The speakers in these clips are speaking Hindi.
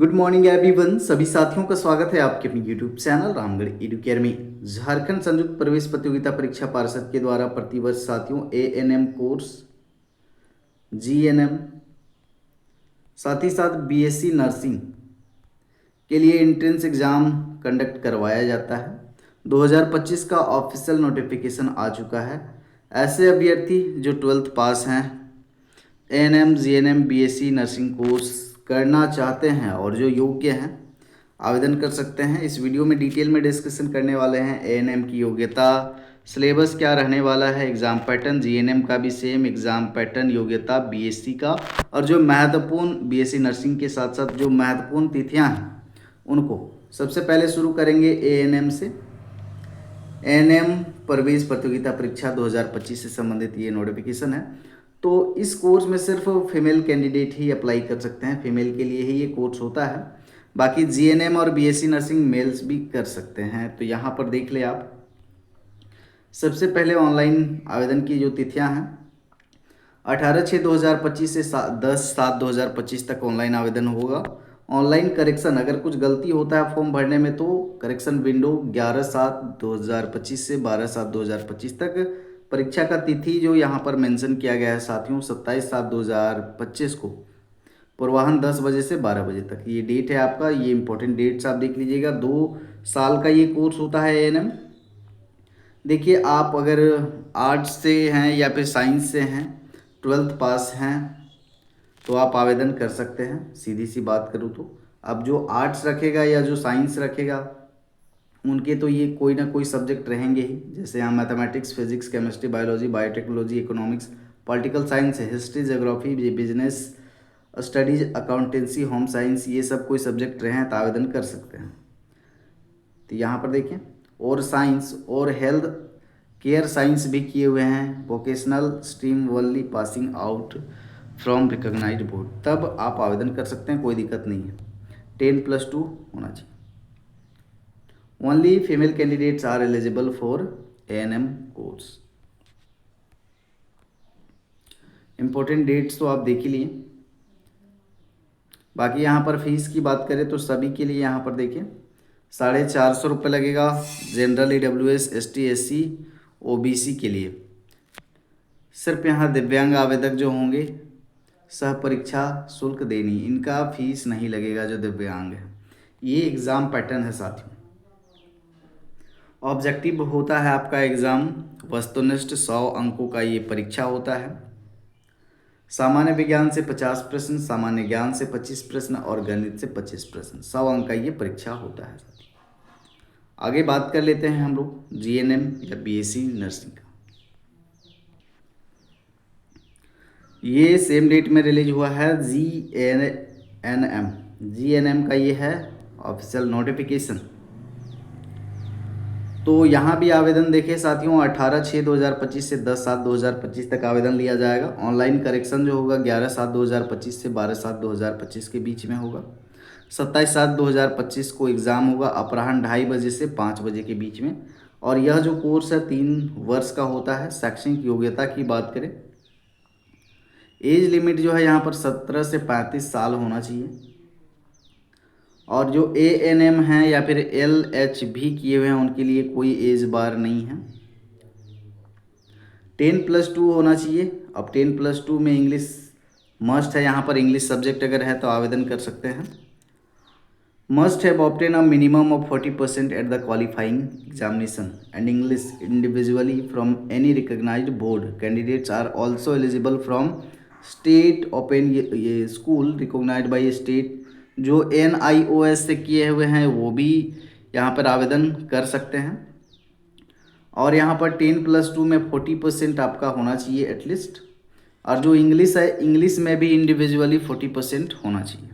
Good morning everyone. सभी साथियों का स्वागत है आपके अपने यूट्यूब चैनल रामगढ़ एडुकेयर में। झारखंड संयुक्त प्रवेश प्रतियोगिता परीक्षा पार्षद के द्वारा प्रतिवर्ष साथियों एएनएम कोर्स, जीएनएम, साथ ही साथ बीएससी नर्सिंग के लिए एंट्रेंस एग्ज़ाम कंडक्ट करवाया जाता है। 2025 का ऑफिशियल नोटिफिकेशन आ चुका है। ऐसे अभ्यर्थी जो 12th पास हैं, ANM, GNM, BSc nursing course करना चाहते हैं और जो योग्य हैं आवेदन कर सकते हैं। इस वीडियो में डिटेल में डिस्कशन करने वाले हैं एएनएम की योग्यता, सिलेबस क्या रहने वाला है, एग्ज़ाम पैटर्न, जीएनएम का भी सेम एग्ज़ाम पैटर्न, योग्यता बीएससी का, और जो महत्वपूर्ण बीएससी नर्सिंग के साथ साथ जो महत्वपूर्ण तिथियां हैं उनको। सबसे पहले शुरू करेंगे एएनएम से। एएनएम प्रवेश प्रतियोगिता परीक्षा 2025 से संबंधित ये नोटिफिकेशन है। तो इस कोर्स में सिर्फ फीमेल कैंडिडेट ही अप्लाई कर सकते हैं, फीमेल के लिए ही ये कोर्स होता है। बाकी जीएनएम और बीएससी नर्सिंग मेल्स भी कर सकते हैं। तो यहाँ पर देख ले आप, सबसे पहले ऑनलाइन आवेदन की जो तिथियां हैं 18/6/2025 से 10/7/2025 तक ऑनलाइन आवेदन होगा। ऑनलाइन करेक्शन, अगर कुछ गलती होता है फॉर्म भरने में तो करेक्शन विंडो 11/7/2025 से 12/7/2025 तक। परीक्षा का तिथि जो यहाँ पर मेंशन किया गया है साथियों 27/7/2025 को पूर्वाह्न 10 बजे से 12 बजे तक ये डेट है आपका। ये इंपॉर्टेंट डेट्स आप देख लीजिएगा। 2 साल का ये कोर्स होता है एएनएम। देखिए, आप अगर आर्ट्स से हैं या फिर साइंस से हैं, 12th पास हैं, तो आप आवेदन कर सकते हैं। सीधी सी बात करूँ तो अब जो आर्ट्स रखेगा या जो साइंस रखेगा उनके तो ये कोई ना कोई सब्जेक्ट रहेंगे ही। जैसे यहाँ mathematics, physics, chemistry, biology, biotechnology, economics, political science, history, geography, business studies, accountancy, home science, ये सब कोई सब्जेक्ट रहे हैं तो आवेदन कर सकते हैं। तो यहाँ पर देखें, और साइंस और हेल्थ केयर साइंस भी किए हुए हैं, vocational stream only passing out from recognised board, तब आप आवेदन कर सकते हैं, कोई दिक्कत नहीं है। 10+2 होना चाहिए। Only female candidates are eligible for ANM course. Important dates तो आप देख ही लिए। बाकी यहाँ पर फीस की बात करें तो सभी के लिए यहाँ पर देखिए 450 रुपये लगेगा। General, EWS, ST, SC, OBC के लिए। सिर्फ यहाँ दिव्यांग आवेदक जो होंगे सह परीक्षा शुल्क देनी, इनका फीस नहीं लगेगा जो दिव्यांग है। ये एग्ज़ाम पैटर्न है साथियों। ऑब्जेक्टिव होता है आपका एग्ज़ाम वस्तुनिष्ठ, 100 अंकों का ये परीक्षा होता है। सामान्य विज्ञान से 50 प्रश्न, सामान्य ज्ञान से 25 प्रश्न और गणित से 25 प्रश्न, 100 अंक का ये परीक्षा होता है। आगे बात कर लेते हैं हम लोग जीएनएम या बीएससी नर्सिंग का। ये सेम डेट में रिलीज हुआ है। जीएनएम का ये है ऑफिशियल नोटिफिकेशन। तो यहाँ भी आवेदन देखिए साथियों 18/6/2025 से 10/7/2025 तक आवेदन लिया जाएगा। ऑनलाइन करेक्शन जो होगा 11/7/2025 से 12/7/2025 के बीच में होगा। 27/7/2025 को एग्ज़ाम होगा अपराह्न 2:30 बजे से 5 बजे के बीच में। और यह जो कोर्स है 3 वर्ष का होता है। शैक्षणिक योग्यता की बात करें, एज लिमिट जो है यहाँ पर 17 से 35 साल होना चाहिए। और जो एएनएम हैं या फिर एलएचबी किए हुए हैं उनके लिए कोई एज बार नहीं है। 10+2 होना चाहिए। अब 10+2 में इंग्लिश मस्ट है, यहाँ पर इंग्लिश सब्जेक्ट अगर है तो आवेदन कर सकते हैं। Must have obtain a minimum of 40% at the qualifying examination and English individually from any recognised board. Candidates are also eligible from state open school recognised by state. जो NIOS से किए हुए हैं वो भी यहाँ पर आवेदन कर सकते हैं। और यहाँ पर 10+2 में 40% आपका होना चाहिए एटलीस्ट। और जो इंग्लिश है, इंग्लिश में भी इंडिविजुअली 40% होना चाहिए।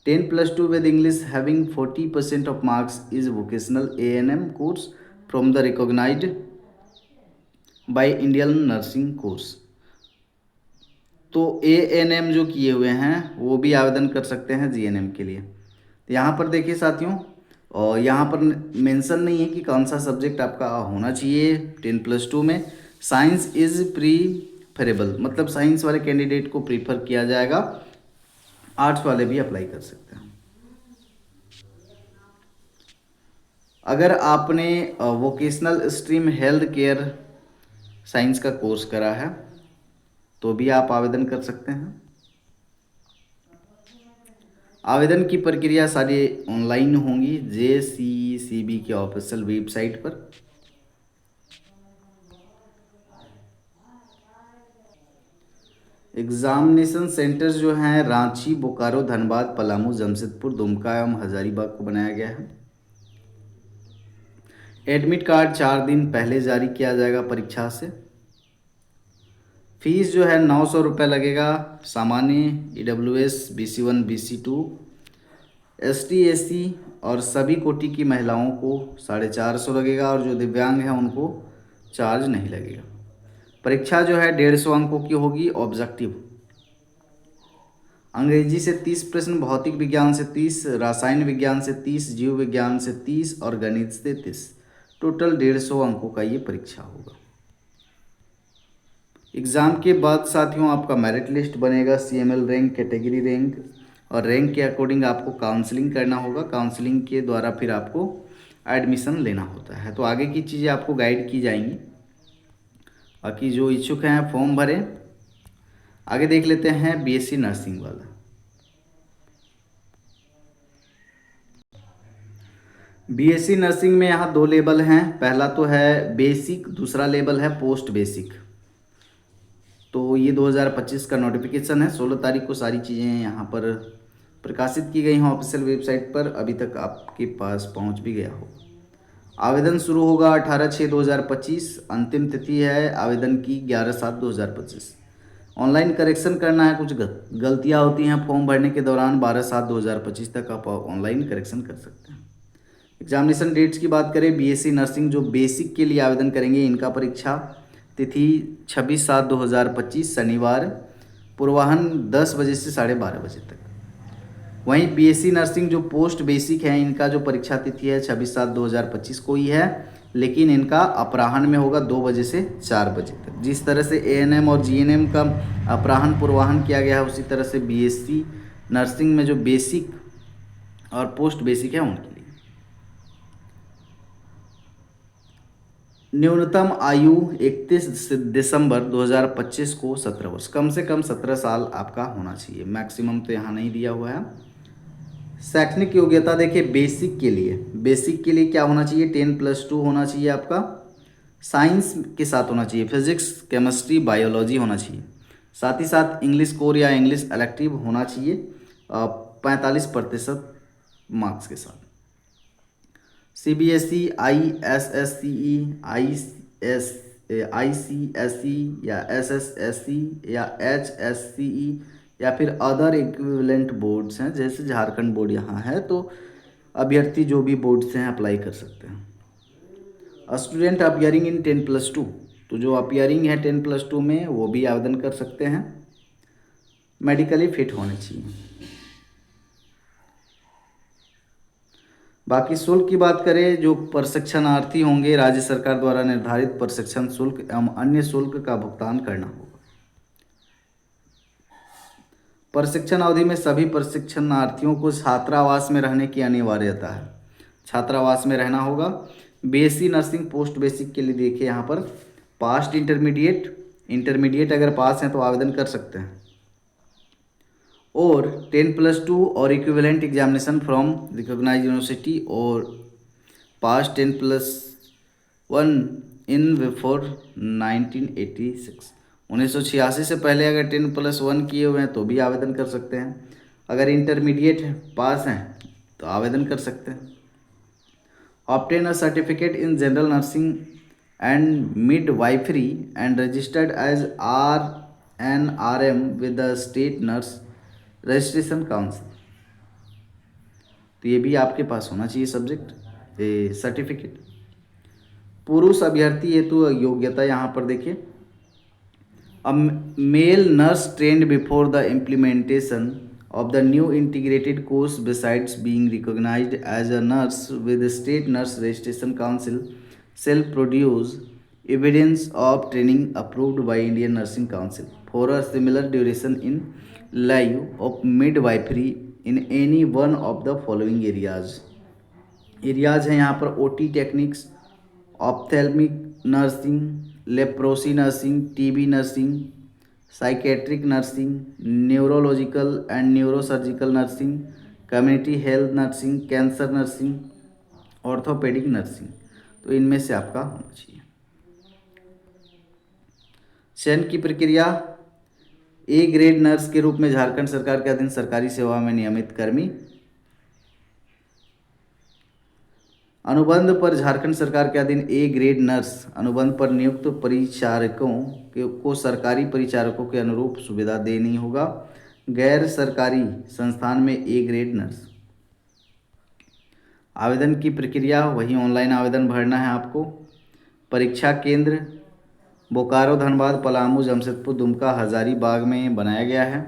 10+2 with English having 40% of marks is vocational ANM course from the recognised by Indian nursing course. तो ANM जो किए हुए हैं वो भी आवेदन कर सकते हैं जीएनएम के लिए। तो यहाँ पर देखिए साथियों, और यहाँ पर मेंशन नहीं है कि कौन सा सब्जेक्ट आपका होना चाहिए। 10+2 में साइंस इज़ प्रीफरेबल, मतलब साइंस वाले कैंडिडेट को प्रीफर किया जाएगा। आर्ट्स वाले भी अप्लाई कर सकते हैं। अगर आपने vocational stream health care science का कोर्स करा है तो भी आप आवेदन कर सकते हैं। आवेदन की प्रक्रिया सारी ऑनलाइन होंगी JCCB के ऑफिशियल वेबसाइट पर। एग्जामिनेशन सेंटर्स जो हैं रांची, बोकारो, धनबाद, पलामू, जमशेदपुर, दुमका एवं हजारीबाग को बनाया गया है। एडमिट कार्ड 4 दिन पहले जारी किया जाएगा परीक्षा से। फीस जो है 900 रुपये लगेगा। सामान्य, EWS, BC1, BC2, ST SC और सभी कोटि की महिलाओं को 450 लगेगा और जो दिव्यांग हैं उनको चार्ज नहीं लगेगा। परीक्षा जो है 150 अंकों की होगी। ऑब्जेक्टिव अंग्रेजी से 30 प्रश्न, भौतिक विज्ञान से 30, रसायन विज्ञान से 30, जीव विज्ञान से 30 और गणित से 30। टोटल 150 अंकों का ये परीक्षा होगा। एग्ज़ाम के बाद साथियों आपका मेरिट लिस्ट बनेगा, CML रैंक, कैटेगरी रैंक और रैंक के अकॉर्डिंग आपको काउंसलिंग करना होगा। काउंसलिंग के द्वारा फिर आपको एडमिशन लेना होता है। तो आगे की चीज़ें आपको गाइड की जाएंगी। बाकी जो इच्छुक हैं फॉर्म भरें। आगे देख लेते हैं BSc नर्सिंग वाला। BSc नर्सिंग में यहाँ 2 लेवल हैं। पहला तो है बेसिक, दूसरा लेवल है पोस्ट बेसिक। तो ये 2025 का नोटिफिकेशन है। 16 तारीख को सारी चीज़ें यहाँ पर प्रकाशित की गई हैं ऑफिशियल वेबसाइट पर। अभी तक आपके पास पहुँच भी गया होगा। आवेदन शुरू होगा 18/6/2025। अंतिम तिथि है आवेदन की 11/7/2025। ऑनलाइन करेक्शन करना है, कुछ गलतियाँ होती हैं फॉर्म भरने के दौरान। 12/7/2025 तक आप ऑनलाइन करेक्शन कर सकते हैं। एग्जामिनेशन डेट्स की बात करें, BSc नर्सिंग जो बेसिक के लिए आवेदन करेंगे इनका परीक्षा तिथि 26/7/2025 शनिवार, पूर्वाह्न 10 बजे से 12:30 बजे तक। वहीं BSc नर्सिंग जो पोस्ट बेसिक है इनका जो परीक्षा तिथि है 26/7/2025 को ही है, लेकिन इनका अपराह्न में होगा 2 बजे से 4 बजे तक। जिस तरह से ANM और GNM का अपराह्न पूर्वाह्न किया गया है उसी तरह से BSc नर्सिंग में जो बेसिक और पोस्ट बेसिक है उनके लिए। न्यूनतम आयु 31 दिसंबर 2025 को 17 वर्ष, कम से कम 17 साल आपका होना चाहिए। मैक्सिमम तो यहाँ नहीं दिया हुआ है। शैक्षणिक योग्यता देखिए, बेसिक के लिए क्या होना चाहिए, 10+2 होना चाहिए आपका। साइंस के साथ होना चाहिए, फिजिक्स, केमिस्ट्री, बायोलॉजी होना चाहिए। साथ ही साथ इंग्लिश कोर या इंग्लिश इलेक्टिव होना चाहिए 45% मार्क्स के साथ। CBSE, ISSCE, ICSE या SSSE या HSCE या फिर अदर इक्विवेलेंट बोर्ड्स हैं, जैसे झारखंड बोर्ड यहाँ है, तो अभ्यर्थी जो भी बोर्ड से हैं अप्लाई कर सकते हैं। स्टूडेंट अपियरिंग इन 10+2, तो जो अपियरिंग है 10+2 में वो भी आवेदन कर सकते हैं। मेडिकली फिट होने चाहिए। बाकी शुल्क की बात करें, जो प्रशिक्षणार्थी होंगे राज्य सरकार द्वारा निर्धारित प्रशिक्षण शुल्क एवं अन्य शुल्क का भुगतान करना होगा। प्रशिक्षण अवधि में सभी प्रशिक्षणार्थियों को छात्रावास में रहने की अनिवार्यता है। छात्रावास में रहना होगा। BSc नर्सिंग पोस्ट बेसिक के लिए देखिए यहाँ पर पास्ट इंटरमीडिएट अगर पास हैं तो आवेदन कर सकते हैं, और 10+2 और equivalent examination from recognised university और पास 10+1 इन बिफोर 1986। 1986 से पहले अगर 10+1 किए हुए हैं तो भी आवेदन कर सकते हैं। अगर इंटरमीडिएट पास हैं तो आवेदन कर सकते हैं। Obtain a certificate in general nursing and midwifery and registered as RNRM with the state nurse registration council, तो ये भी आपके पास होना चाहिए सब्जेक्ट सर्टिफिकेट। पुरुष अभ्यर्थी हेतु योग्यता यहाँ पर देखिए, a male nurse trained before the implementation of the new integrated course besides being recognized as a nurse with the state nurse registration council shall produce evidence of training approved by Indian Nursing Council for a similar duration in lieu of midwifery in any one of the following areas। Areas हैं यहाँ पर OT techniques, ophthalmic nursing, leprosy nursing, TB nursing, psychiatric nursing, neurological and neurosurgical nursing, community health nursing, cancer nursing, orthopaedic nursing. तो इनमें से आपका होना चाहिए। चयन की प्रक्रिया, ए ग्रेड नर्स के रूप में झारखंड सरकार के अधीन सरकारी सेवा में नियमित कर्मी। अनुबंध पर झारखंड सरकार के अधीन ए ग्रेड नर्स अनुबंध पर नियुक्त परिचारकों को सरकारी परिचारकों के अनुरूप सुविधा देनी होगा। गैर सरकारी संस्थान में ए ग्रेड नर्स। आवेदन की प्रक्रिया वही ऑनलाइन आवेदन भरना है आपको। परीक्षा केंद्र बोकारो, धनबाद, पलामू, जमशेदपुर, दुमका, हजारीबाग में बनाया गया है।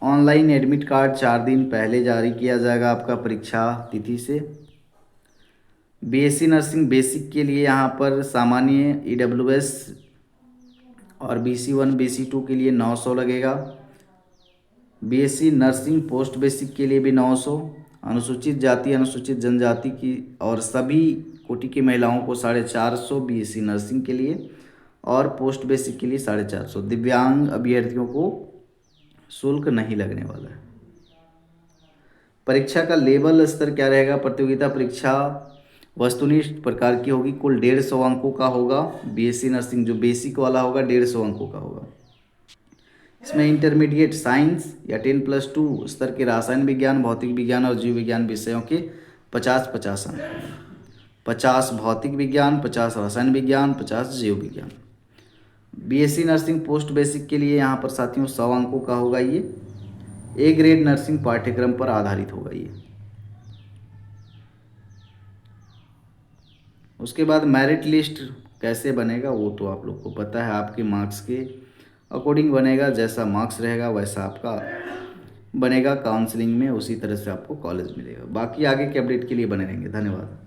ऑनलाइन एडमिट कार्ड 4 दिन पहले जारी किया जाएगा आपका परीक्षा तिथि से। बीएससी नर्सिंग बेसिक के लिए यहाँ पर सामान्य ईडब्ल्यूएस और BC1 BC2 के लिए 900 लगेगा। बीएससी नर्सिंग पोस्ट बेसिक के लिए भी 900। अनुसूचित जाति अनुसूचित जनजाति की और सभी कोटि की महिलाओं को 450 बीएससी नर्सिंग के लिए और पोस्ट बेसिक के लिए 450। दिव्यांग अभ्यर्थियों को शुल्क नहीं लगने वाला है। परीक्षा का लेवल स्तर क्या रहेगा? प्रतियोगिता परीक्षा वस्तुनिष्ठ प्रकार की होगी, कुल 150 अंकों का होगा। बीएससी नर्सिंग जो बेसिक वाला होगा 150 अंकों का होगा। इसमें इंटरमीडिएट साइंस या 10+2 स्तर के रासायन विज्ञान, भौतिक विज्ञान और जीव विज्ञान विषयों के 50-50 अंक, 50 भौतिक विज्ञान, 50 रसायन विज्ञान, 50 जीव विज्ञान। बीएससी नर्सिंग पोस्ट बेसिक के लिए यहाँ पर साथियों 100 अंकों का होगा। ये ए ग्रेड नर्सिंग पाठ्यक्रम पर आधारित होगा ये। उसके बाद मेरिट लिस्ट कैसे बनेगा वो तो आप लोग को पता है, आपके मार्क्स के अकॉर्डिंग बनेगा। जैसा मार्क्स रहेगा वैसा आपका बनेगा काउंसलिंग में, उसी तरह से आपको कॉलेज मिलेगा। बाकी आगे के अपडेट के लिए बने रहेंगे। धन्यवाद।